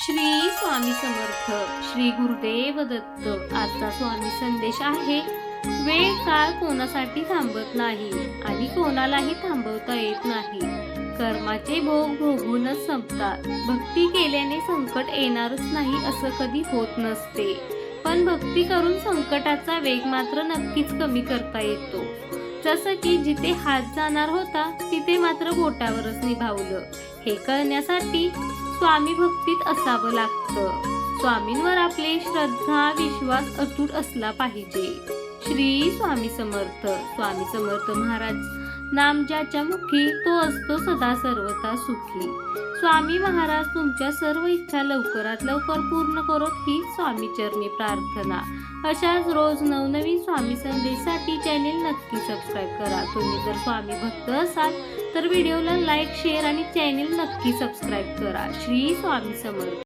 श्री स्वामी समर्थ. श्री गुरुदेव दत्त. आजचा स्वामी संदेश आहे, वेळ काळ कोणासाठी थांबत नाही आणि कोणालाही थांबवता येत नाही. कर्माचे भोग भोगूनच संपतात. भक्ती केल्याने संकट येणारच नाही असं कधी होत नसते, पण भक्ती करून संकटाचा वेग मात्र नक्कीच कमी करता येतो. जसं की जिथे हात जाणार होता तिथे मात्र बोटावरच निभावलं. हे कळण्यासाठी स्वामी भक्तीत असावं लागतं. स्वामींवर आपले श्रद्धा विश्वास अतूट असला पाहिजे. श्री स्वामी समर्थ. स्वामी समर्थ महाराज नाम ज्याच्या मुखी तो असतो सदा सर्वता सुखी. स्वामी महाराज तुमच्या सर्व इच्छा लवकरात लवकर पूर्ण करोत ही स्वामी चरणी प्रार्थना. अशाच रोज नवनवीन स्वामी संदेशासाठी चॅनेल नक्की सबस्क्राईब करा. तुम्ही जर स्वामी भक्त असाल तर व्हिडिओला लाईक शेअर आणि चॅनेल नक्की सबस्क्राईब करा. श्री स्वामी समर्थ.